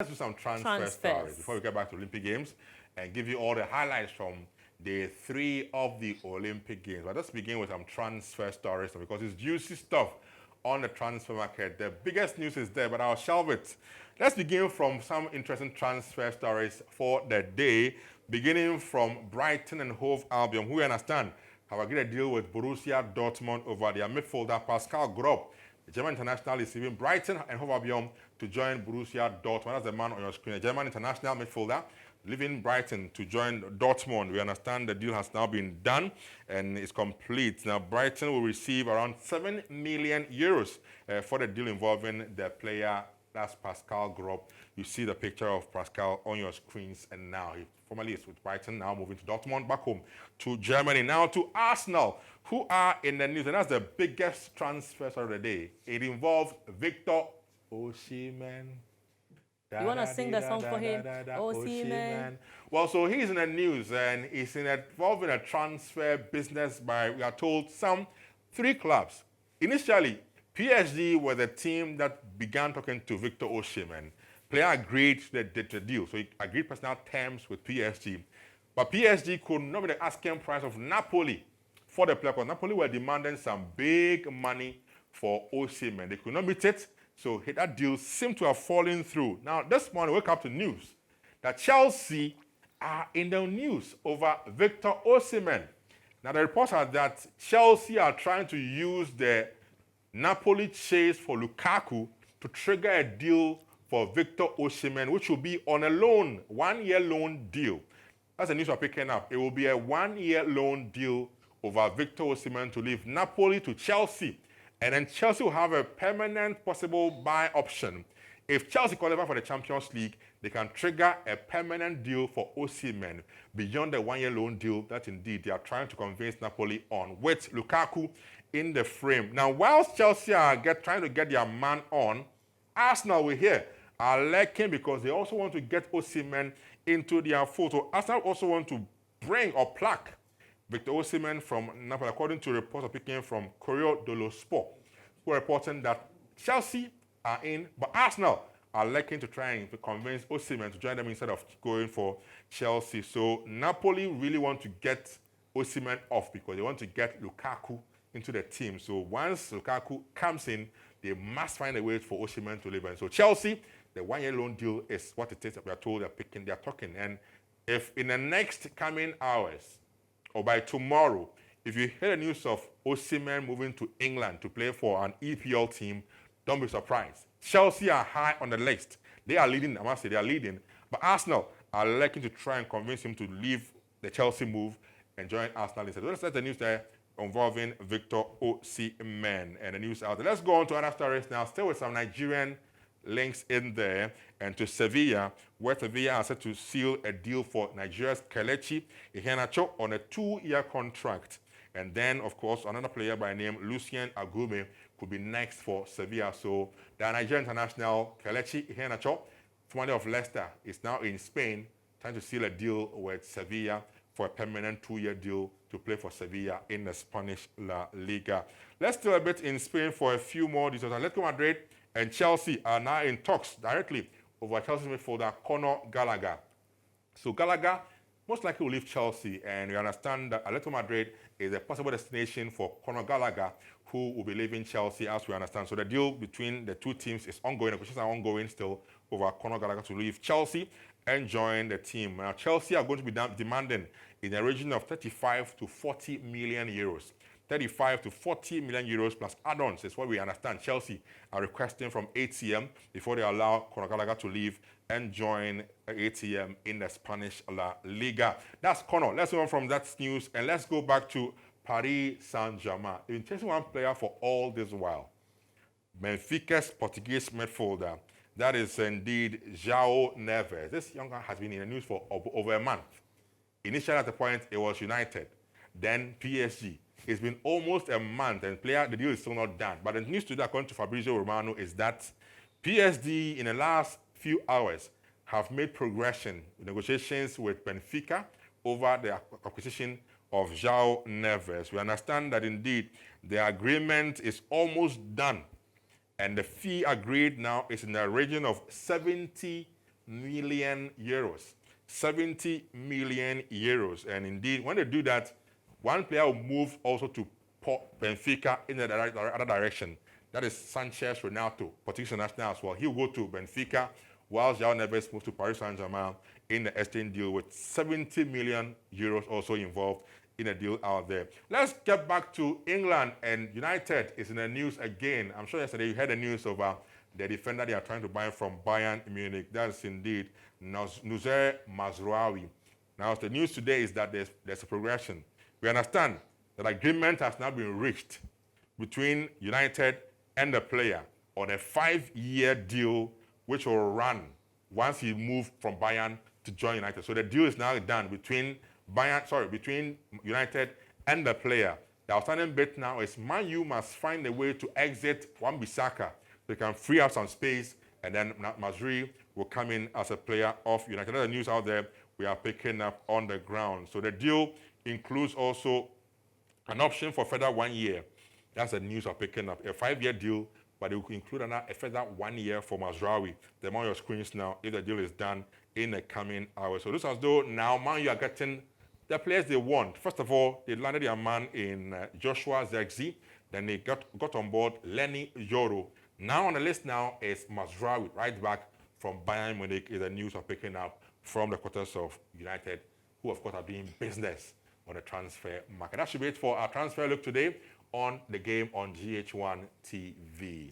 Let's do some transfer stories before we get back to Olympic Games and give you all the highlights from day 3 of the Olympic Games. But let's begin with some transfer stories because it's juicy stuff on the transfer market. The biggest news is there, but I'll shelve it. Let's begin from some interesting transfer stories for the day, beginning from Brighton and Hove Albion, who we understand have agreed a deal with Borussia Dortmund over their midfielder Pascal Gropp. The German international is leaving Brighton and Hove Albion to join Borussia Dortmund. That's the man on your screen, a German international midfielder leaving Brighton to join Dortmund. We understand the deal has now been done and is complete. Now, Brighton will receive around 7 million euros for the deal involving the player. That's Pascal Gropp. You see the picture of Pascal on your screens, and now he formerly is with Brighton, now moving to Dortmund, back home to Germany. Now to Arsenal, who are in the news, and that's the biggest transfer of the day. It involves Victor Osimhen. You want to sing the song for him? Osimhen. Well, so he's in the news, and he's involved in a transfer business by, we are told, some 3 clubs. Initially, PSG were the team that began talking to Victor Osimhen. Player agreed to the deal, so he agreed personal terms with PSG. But PSG could not be the asking price of Napoli for the player, because Napoli were demanding some big money for Osimhen. They could not meet it, so that deal seemed to have fallen through. Now, this morning, we woke up to news that Chelsea are in the news over Victor Osimhen. Now, the reports are that Chelsea are trying to use the Napoli chase for Lukaku to trigger a deal for Victor Osimhen, which will be on a loan, 1-year loan deal. That's the news we're picking up. It will be a 1-year loan deal over Victor Osimhen to leave Napoli to Chelsea. And then Chelsea will have a permanent possible buy option. If Chelsea qualify for the Champions League, they can trigger a permanent deal for Osimhen beyond the 1-year loan deal that indeed they are trying to convince Napoli on, with Lukaku in the frame. Now, whilst Chelsea are trying to get their man on, Arsenal, we hear, are lacking because they also want to get Osimhen into their fold. So Arsenal also want to bring or pluck Victor Osimhen from Napoli, according to reports of picking from Corriere dello Sport, who are reporting that Chelsea are in, but Arsenal are looking to try and convince Osimhen to join them instead of going for Chelsea. So Napoli really want to get Osimhen off because they want to get Lukaku into the team. So once Lukaku comes in, they must find a way for Osimhen to leave. And so Chelsea, the 1-year loan deal is what it is that we are told they're talking. And if in the next coming hours or by tomorrow, if you hear the news of Osimhen moving to England to play for an EPL team, don't be surprised. Chelsea are high on the list. They are leading, I must say they are leading. But Arsenal are looking to try and convince him to leave the Chelsea move and join Arsenal instead. So that's the news there involving Victor Osimhen and the news out there. Let's go on to other stories now, still with some Nigerian links in there, and to Sevilla, where Sevilla are set to seal a deal for Nigeria's Kelechi Iheanacho on a 2-year contract. And then, of course, another player by name Lucien Agume could be next for Sevilla. So the Nigerian international Kelechi Iheanacho, formerly of Leicester, is now in Spain trying to seal a deal with Sevilla for a permanent 2-year deal to play for Sevilla in the Spanish La Liga. Let's do a bit in Spain for a few more details. Atletico Madrid and Chelsea are now in talks directly over Chelsea midfielder Conor Gallagher. So Gallagher most likely will leave Chelsea, and we understand that Atletico Madrid is a possible destination for Conor Gallagher, who will be leaving Chelsea, as we understand. So the deal between the two teams is ongoing. Negotiations are ongoing still over Conor Gallagher to leave Chelsea and join the team. Now, Chelsea are going to be demanding in the region of 35 to 40 million euros. 35 to 40 million euros plus add-ons is what we understand Chelsea are requesting from ATM before they allow Conor Gallagher to leave and join ATM in the Spanish La Liga. That's Conor. Let's move on from that news and let's go back to Paris Saint-Germain. They've been chasing one player for all this while. Benfica's Portuguese midfielder. That is indeed João Neves. This young guy has been in the news for over a month. Initially at the point, it was United, then PSG. It's been almost a month, and the deal is still not done. But the news today, according to Fabrizio Romano, is that PSG, in the last few hours, have made progression in negotiations with Benfica over the acquisition of João Neves. We understand that, indeed, the agreement is almost done, and the fee agreed now is in the region of 70 million euros. 70 million euros. And indeed, when they do that, one player will move also to Benfica in the other direction. That is Sanchez Ronaldo, Portuguese national as well. He will go to Benfica, whilst João Neves moves to Paris Saint-Germain in the exchange deal with 70 million euros also involved in a deal out there. Let's get back to England, and United is in the news again. I'm sure yesterday you heard the news of the defender they are trying to buy from Bayern Munich. That's indeed Noussair Mazraoui. Now, the news today is that there's a progression. We understand that agreement has now been reached between United and the player on a 5-year deal which will run once he moved from Bayern to join United. So the deal is now done between United and the player. The outstanding bit now is Man U must find a way to exit Wan-Bissaka. They can free up some space, and then Mazraoui will come in as a player of United. That's the news out there we are picking up on the ground. So the deal includes also an option for further 1 year. That's the news we're picking up. A 5-year deal, but it will include a further 1 year for Mazraoui. They're on your screens now if the deal is done in the coming hours. So this is as though now Man U are getting the players they want. First of all, they landed their man in Joshua Zirkzee. Then they got on board Lenny Yoro. Now on the list now is Mazraoui, right back from Bayern Munich, is the news we're picking up from the quarters of United, who of course are doing business on the transfer market. That should be it for our transfer look today on the game on GH1 TV.